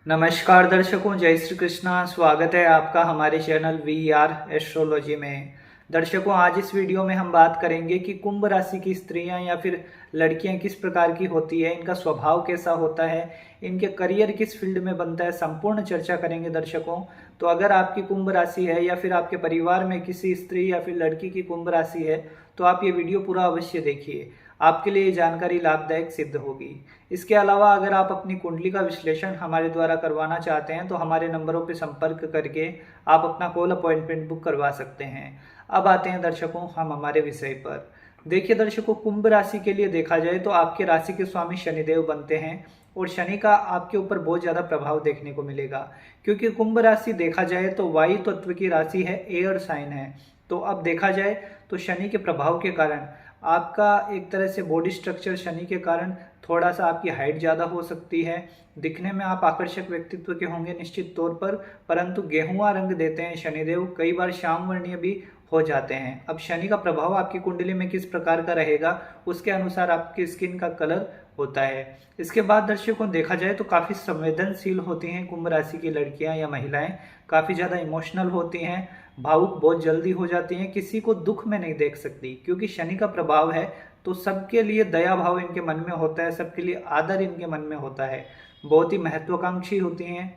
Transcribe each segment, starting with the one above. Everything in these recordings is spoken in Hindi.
नमस्कार दर्शकों, जय श्री कृष्णा। स्वागत है आपका हमारे चैनल वी आर एस्ट्रोलॉजी में। दर्शकों, आज इस वीडियो में हम बात करेंगे कि कुंभ राशि की स्त्रियां या फिर लड़कियां किस प्रकार की होती है, इनका स्वभाव कैसा होता है, इनके करियर किस फील्ड में बनता है, संपूर्ण चर्चा करेंगे दर्शकों। तो अगर आपकी कुंभ राशि है या फिर आपके परिवार में किसी स्त्री या फिर लड़की की कुंभ राशि है तो आप ये वीडियो पूरा अवश्य देखिए, आपके लिए ये जानकारी लाभदायक सिद्ध होगी। इसके अलावा अगर आप अपनी कुंडली का विश्लेषण हमारे द्वारा करवाना चाहते हैं तो हमारे नंबरों पर संपर्क करके आप अपना कॉल अपॉइंटमेंट बुक करवा सकते हैं। अब आते हैं दर्शकों हम हमारे विषय पर। देखिए दर्शकों, कुंभ राशि के लिए देखा जाए तो आपके राशि के स्वामी शनिदेव बनते हैं और शनि का आपके ऊपर बहुत ज़्यादा प्रभाव देखने को मिलेगा, क्योंकि कुंभ राशि देखा जाए तो वायु तत्व की राशि है, एयर साइन है। तो अब देखा जाए तो शनि के प्रभाव के कारण आपका एक तरह से बॉडी स्ट्रक्चर शनि के कारण थोड़ा सा आपकी हाइट ज़्यादा हो सकती है, दिखने में आप आकर्षक व्यक्तित्व के होंगे निश्चित तौर पर, परंतु गेहुआ रंग देते हैं शनिदेव, कई बार श्याम वर्णीय भी हो जाते हैं। अब शनि का प्रभाव आपकी कुंडली में किस प्रकार का रहेगा उसके अनुसार आपकी स्किन का कलर होता है। इसके बाद दर्शकों देखा जाए तो काफ़ी संवेदनशील होती हैं कुंभ राशि की लड़कियां या महिलाएं, काफ़ी ज़्यादा इमोशनल होती हैं, भावुक बहुत जल्दी हो जाती हैं, किसी को दुख में नहीं देख सकती, क्योंकि शनि का प्रभाव है तो सबके लिए दया भाव इनके मन में होता है, सबके लिए आदर इनके मन में होता है, बहुत ही महत्वाकांक्षी होती हैं,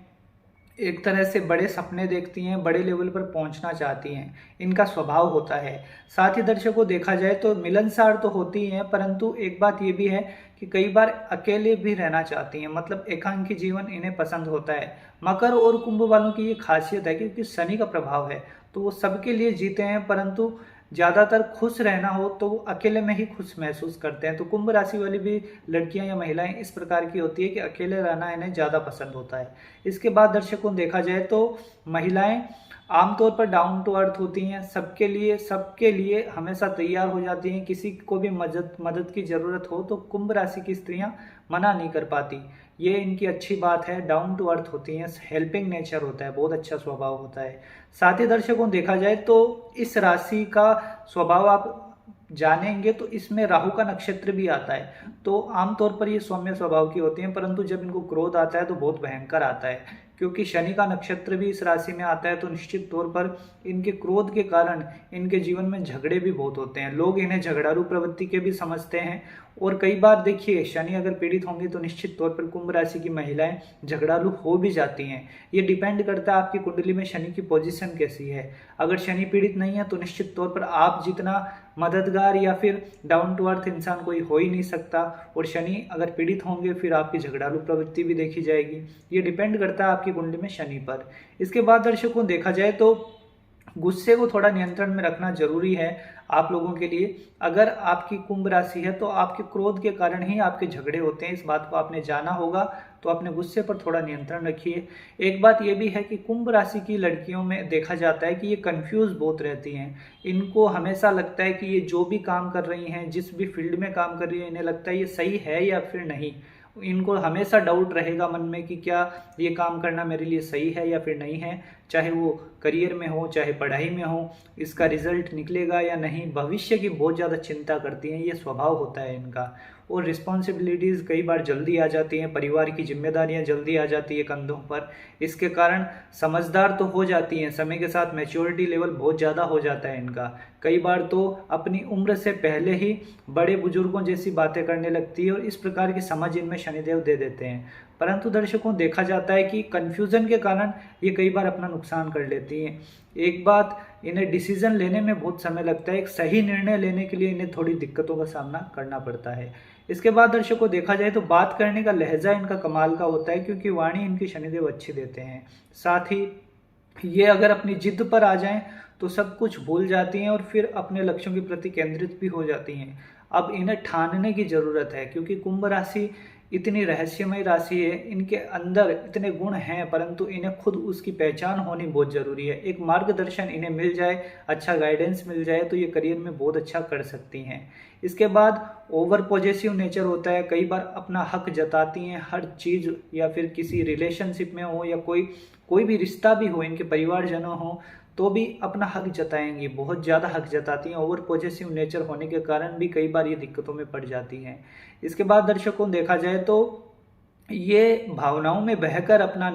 एक तरह से बड़े सपने देखती हैं, बड़े लेवल पर पहुंचना चाहती हैं, इनका स्वभाव होता है। साथ ही दर्शकों देखा जाए तो मिलनसार तो होती हैं, परंतु एक बात ये भी है कि कई बार अकेले भी रहना चाहती हैं, मतलब एकांकी जीवन इन्हें पसंद होता है। मकर और कुंभ वालों की ये खासियत है क्योंकि शनि का प्रभाव है तो वो सबके लिए जीते हैं, परंतु ज़्यादातर खुश रहना हो तो वो अकेले में ही खुश महसूस करते हैं। तो कुंभ राशि वाली भी लड़कियां या महिलाएं इस प्रकार की होती है कि अकेले रहना इन्हें ज़्यादा पसंद होता है। इसके बाद दर्शकों देखा जाए तो महिलाएं आमतौर पर डाउन टू अर्थ होती हैं, सबके लिए हमेशा तैयार हो जाती हैं, किसी को भी मदद की ज़रूरत हो तो कुंभ राशि की स्त्रियां मना नहीं कर पाती। ये इनकी अच्छी बात है, डाउन टू अर्थ होती हैं, हेल्पिंग नेचर होता है, बहुत अच्छा स्वभाव होता है। साथ ही दर्शकों देखा जाए तो इस राशि का स्वभाव आप जानेंगे तो इसमें राहु का नक्षत्र भी आता है, तो आमतौर पर ये सौम्य स्वभाव की होती हैं, परंतु जब इनको क्रोध आता है तो बहुत भयंकर आता है। क्योंकि शनि का नक्षत्र भी इस राशि में आता है तो निश्चित तौर पर इनके क्रोध के कारण इनके जीवन में झगड़े भी बहुत होते हैं, लोग इन्हें झगड़ालू प्रवृत्ति के भी समझते हैं। और कई बार देखिए शनि अगर पीड़ित होंगे तो निश्चित तौर पर कुंभ राशि की महिलाएं झगड़ालू हो भी जाती हैं। ये डिपेंड करता है आपकी कुंडली में शनि की पोजीशन कैसी है। अगर शनि पीड़ित नहीं है तो निश्चित तौर पर आप जितना मददगार या फिर डाउन टू अर्थ इंसान कोई हो ही नहीं सकता, और शनि अगर पीड़ित होंगे फिर आपकी झगड़ालू प्रवृत्ति भी देखी जाएगी। ये डिपेंड करता है आपकी कुंडली में शनि पर। इसके बाद दर्शकों देखा जाए तो गुस्से को थोड़ा नियंत्रण में रखना जरूरी है आप लोगों के लिए। अगर आपकी कुंभ राशि है तो आपके क्रोध के कारण ही आपके झगड़े होते हैं, इस बात को आपने जाना होगा, तो अपने गुस्से पर थोड़ा नियंत्रण रखिए। एक बात ये भी है कि कुंभ राशि की लड़कियों में देखा जाता है कि ये कंफ्यूज बहुत रहती हैं, इनको हमेशा लगता है कि ये जो भी काम कर रही हैं, जिस भी फील्ड में काम कर रही है, इन्हें लगता है ये सही है या फिर नहीं। इनको हमेशा डाउट रहेगा मन में कि क्या ये काम करना मेरे लिए सही है या फिर नहीं है, चाहे वो करियर में हो चाहे पढ़ाई में हो, इसका रिजल्ट निकलेगा या नहीं, भविष्य की बहुत ज़्यादा चिंता करती हैं, ये स्वभाव होता है इनका। और रिस्पॉन्सिबिलिटीज़ कई बार जल्दी आ जाती हैं, परिवार की जिम्मेदारियां जल्दी आ जाती है कंधों पर, इसके कारण समझदार तो हो जाती हैं, समय के साथ मैच्योरिटी लेवल बहुत ज़्यादा हो जाता है इनका। कई बार तो अपनी उम्र से पहले ही बड़े बुजुर्गों जैसी बातें करने लगती है और इस प्रकार की समझ इनमें शनिदेव दे देते हैं। परंतु दर्शकों देखा जाता है कि कन्फ्यूज़न के कारण ये कई बार अपना नुकसान कर लेती हैं। एक बात, इन्हें डिसीजन लेने में बहुत समय लगता है, एक सही निर्णय लेने के लिए इन्हें थोड़ी दिक्कतों का सामना करना पड़ता है। इसके बाद दर्शकों देखा जाए तो बात करने का लहजा इनका कमाल का होता है, क्योंकि वाणी इनकी शनिदेव अच्छी देते हैं। साथ ही ये अगर अपनी जिद पर आ जाएं तो सब कुछ भूल जाती हैं और फिर अपने लक्ष्यों के प्रति केंद्रित भी हो जाती हैं। अब इन्हें ठानने की ज़रूरत है, क्योंकि कुंभ राशि इतनी रहस्यमय राशि है, इनके अंदर इतने गुण हैं, परंतु इन्हें खुद उसकी पहचान होनी बहुत ज़रूरी है। एक मार्गदर्शन इन्हें मिल जाए, अच्छा गाइडेंस मिल जाए तो ये करियर में बहुत अच्छा कर सकती हैं। इसके बाद ओवर पॉजेसिव नेचर होता है, कई बार अपना हक जताती हैं हर चीज़, या फिर किसी रिलेशनशिप में हो या कोई भी रिश्ता भी हो, इनके परिवारजनों हो तो भी अपना हक जताएंगी, बहुत ज़्यादा हक जताती हैं। ओवर पॉजेसिव नेचर होने के कारण भी कई बार ये दिक्कतों में पड़ जाती हैं। इसके बाद दर्शकों देखा जाए तो ये भावनाओं में बहकर अपना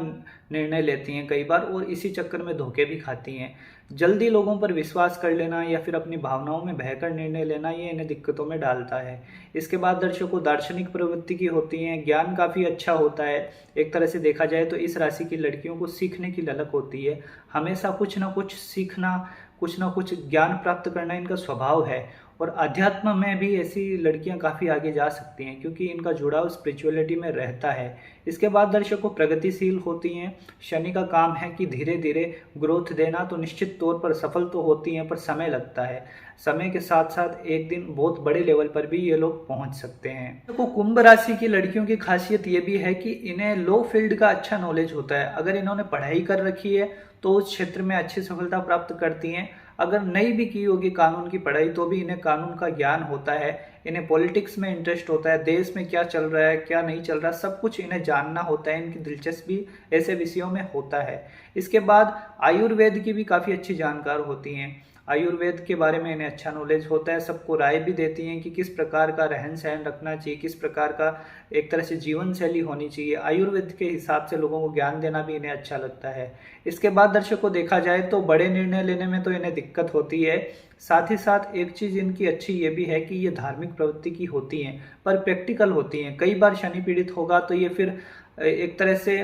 निर्णय लेती हैं कई बार, और इसी चक्कर में धोखे भी खाती हैं। जल्दी लोगों पर विश्वास कर लेना या फिर अपनी भावनाओं में बहकर निर्णय लेना, ये इन्हें दिक्कतों में डालता है। इसके बाद दर्शकों दार्शनिक प्रवृत्ति की होती हैं, ज्ञान काफ़ी अच्छा होता है। एक तरह से देखा जाए तो इस राशि की लड़कियों को सीखने की ललक होती है, हमेशा कुछ ना कुछ सीखना, कुछ ना कुछ ज्ञान प्राप्त करना इनका स्वभाव है। और अध्यात्म में भी ऐसी लड़कियां काफ़ी आगे जा सकती हैं, क्योंकि इनका जुड़ाव स्पिरिचुअलिटी में रहता है। इसके बाद दर्शकों प्रगतिशील होती हैं। शनि का काम है कि धीरे धीरे ग्रोथ देना, तो निश्चित तौर पर सफल तो होती हैं, पर समय लगता है। समय के साथ साथ एक दिन बहुत बड़े लेवल पर भी ये लोग पहुंच सकते हैं। देखो कुंभ राशि की लड़कियों की खासियत ये भी है कि इन्हें लो फील्ड का अच्छा नॉलेज होता है। अगर इन्होंने पढ़ाई कर रखी है तो उस क्षेत्र में अच्छी सफलता प्राप्त करती हैं। अगर नहीं भी की होगी कानून की पढ़ाई, तो भी इन्हें कानून का ज्ञान होता है। इन्हें पॉलिटिक्स में इंटरेस्ट होता है, देश में क्या चल रहा है क्या नहीं चल रहा, सब कुछ इन्हें जानना होता है। इनकी दिलचस्पी ऐसे विषयों में होता है। इसके बाद आयुर्वेद की भी काफ़ी अच्छी जानकार होती हैं। आयुर्वेद के बारे में इन्हें अच्छा नॉलेज होता है। सबको राय भी देती हैं कि किस प्रकार का रहन सहन रखना चाहिए, किस प्रकार का एक तरह से जीवन शैली होनी चाहिए। आयुर्वेद के हिसाब से लोगों को ज्ञान देना भी इन्हें अच्छा लगता है। इसके बाद दर्शकों देखा जाए तो बड़े निर्णय लेने में तो इन्हें दिक्कत होती है। साथ ही साथ एक चीज़ इनकी अच्छी ये भी है कि ये धार्मिक प्रवृत्ति की होती हैं, पर प्रैक्टिकल होती हैं। कई बार शनि पीड़ित होगा तो ये फिर एक तरह से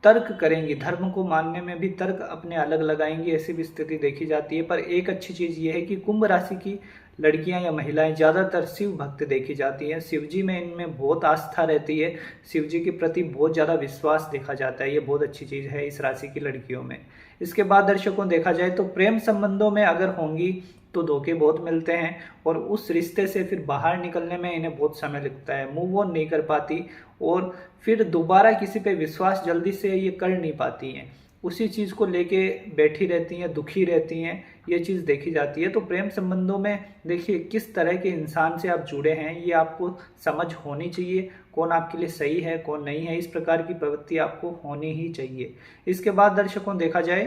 तर्क करेंगी, धर्म को मानने में भी तर्क अपने अलग लगाएंगी, ऐसी भी स्थिति देखी जाती है। पर एक अच्छी चीज़ ये है कि कुंभ राशि की लड़कियां या महिलाएं ज़्यादातर शिव भक्त देखी जाती हैं। शिव जी में इनमें बहुत आस्था रहती है, शिव जी के प्रति बहुत ज़्यादा विश्वास देखा जाता है। ये बहुत अच्छी चीज़ है इस राशि की लड़कियों में। इसके बाद दर्शकों देखा जाए तो प्रेम संबंधों में अगर होंगी तो धोखे बहुत मिलते हैं, और उस रिश्ते से फिर बाहर निकलने में इन्हें बहुत समय लगता है, मूव ऑन नहीं कर पाती, और फिर दोबारा किसी पे विश्वास जल्दी से ये कर नहीं पाती हैं। उसी चीज़ को लेके बैठी रहती हैं, दुखी रहती हैं, ये चीज़ देखी जाती है। तो प्रेम संबंधों में देखिए किस तरह के इंसान से आप जुड़े हैं ये आपको समझ होनी चाहिए, कौन आपके लिए सही है कौन नहीं है, इस प्रकार की प्रवृत्ति आपको होनी ही चाहिए। इसके बाद दर्शकों देखा जाए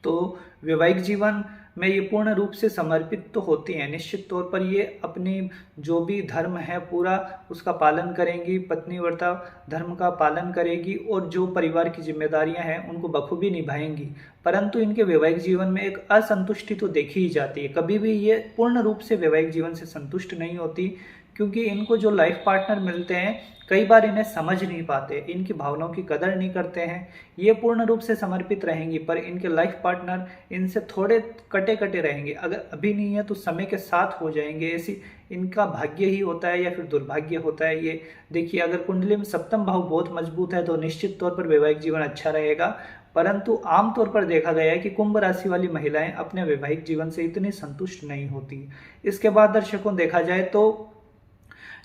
तो वैवाहिक जीवन में ये पूर्ण रूप से समर्पित तो होती हैं। निश्चित तौर पर ये अपनी जो भी धर्म है पूरा उसका पालन करेंगी, पत्नीव्रता धर्म का पालन करेगी, और जो परिवार की जिम्मेदारियां हैं उनको बखूबी निभाएंगी। परंतु इनके वैवाहिक जीवन में एक असंतुष्टि तो देखी ही जाती है। कभी भी ये पूर्ण रूप से वैवाहिक जीवन से संतुष्ट नहीं होती, क्योंकि इनको जो लाइफ पार्टनर मिलते हैं कई बार इन्हें समझ नहीं पाते, इनकी भावनाओं की कदर नहीं करते हैं। ये पूर्ण रूप से समर्पित रहेंगी, पर इनके लाइफ पार्टनर इनसे थोड़े कटे कटे रहेंगे। अगर अभी नहीं है तो समय के साथ हो जाएंगे, ऐसी इनका भाग्य ही होता है या फिर दुर्भाग्य होता है। ये देखिए अगर कुंडली में सप्तम भाव बहुत मजबूत है तो निश्चित तौर पर वैवाहिक जीवन अच्छा रहेगा। परंतु आमतौर पर देखा गया है कि कुंभ राशि वाली महिलाएं अपने वैवाहिक जीवन से इतनी संतुष्ट नहीं होती। इसके बाद दर्शकों देखा जाए तो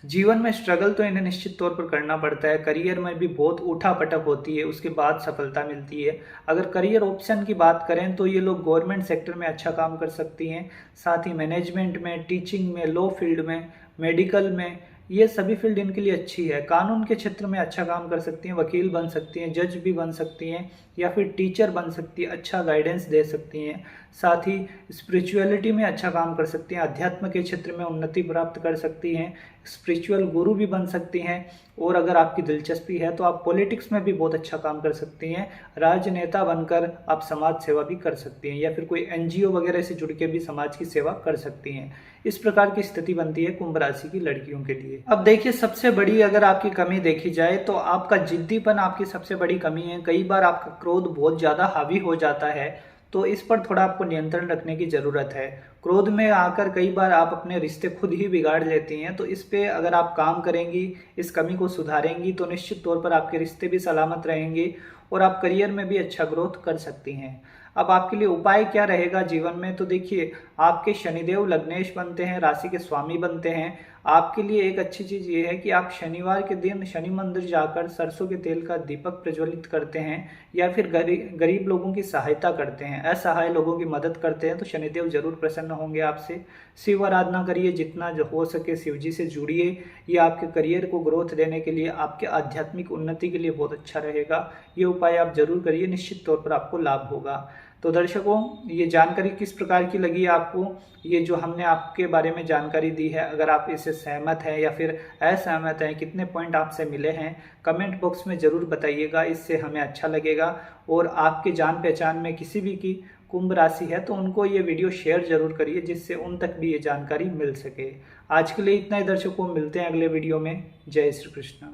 जीवन में स्ट्रगल तो इन्हें निश्चित तौर पर करना पड़ता है। करियर में भी बहुत उठापटक होती है, उसके बाद सफलता मिलती है। अगर करियर ऑप्शन की बात करें तो ये लोग गवर्नमेंट सेक्टर में अच्छा काम कर सकती हैं, साथ ही मैनेजमेंट में, टीचिंग में, लॉ फील्ड में, मेडिकल में, ये सभी फील्ड इनके लिए अच्छी है। कानून के क्षेत्र में अच्छा काम कर सकती हैं, वकील बन सकती हैं, जज भी बन सकती हैं, या फिर टीचर बन सकती है, अच्छा गाइडेंस दे सकती हैं। साथ ही स्पिरिचुअलिटी में अच्छा काम कर सकती हैं, अध्यात्म के क्षेत्र में उन्नति प्राप्त कर सकती हैं, स्पिरिचुअल गुरु भी बन सकती हैं। और अगर आपकी दिलचस्पी है तो आप पॉलिटिक्स में भी बहुत अच्छा काम कर सकती हैं, राजनेता बनकर आप समाज सेवा भी कर सकती हैं, या फिर कोई एनजीओ वगैरह से जुड़ के भी समाज की सेवा कर सकती हैं। इस प्रकार की स्थिति बनती है कुंभ राशि की लड़कियों के लिए। अब देखिए सबसे बड़ी अगर आपकी कमी देखी जाए तो आपका जिद्दीपन आपकी सबसे बड़ी कमी है। कई बार आपका क्रोध बहुत ज्यादा हावी हो जाता है, तो इस पर थोड़ा आपको नियंत्रण रखने की जरूरत है। क्रोध में आकर कई बार आप अपने रिश्ते खुद ही बिगाड़ लेती हैं, तो इस पे अगर आप काम करेंगी, इस कमी को सुधारेंगी तो निश्चित तौर पर आपके रिश्ते भी सलामत रहेंगे और आप करियर में भी अच्छा ग्रोथ कर सकती हैं। अब आपके लिए उपाय क्या रहेगा जीवन में, तो देखिए आपके शनिदेव लग्नेश बनते हैं, राशि के स्वामी बनते हैं। आपके लिए एक अच्छी चीज ये है कि आप शनिवार के दिन शनि मंदिर जाकर सरसों के तेल का दीपक प्रज्वलित करते हैं, या फिर गरीब लोगों की सहायता करते हैं, असहाय लोगों की मदद करते हैं, तो शनिदेव जरूर प्रसन्न होंगे आपसे। शिव आराधना करिए, जितना जो हो सके शिव जी से जुड़िए। ये आपके करियर को ग्रोथ देने के लिए, आपके आध्यात्मिक उन्नति के लिए बहुत अच्छा रहेगा। ये उपाय आप जरूर करिए, निश्चित तौर पर आपको लाभ होगा। तो दर्शकों, ये जानकारी किस प्रकार की लगी आपको, ये जो हमने आपके बारे में जानकारी दी है, अगर आप इससे सहमत हैं या फिर असहमत हैं, कितने पॉइंट आपसे मिले हैं, कमेंट बॉक्स में ज़रूर बताइएगा, इससे हमें अच्छा लगेगा। और आपके जान पहचान में किसी भी की कुंभ राशि है तो उनको ये वीडियो शेयर जरूर करिए, जिससे उन तक भी ये जानकारी मिल सके। आज के लिए इतना ही दर्शकों, मिलते हैं अगले वीडियो में। जय श्री कृष्ण।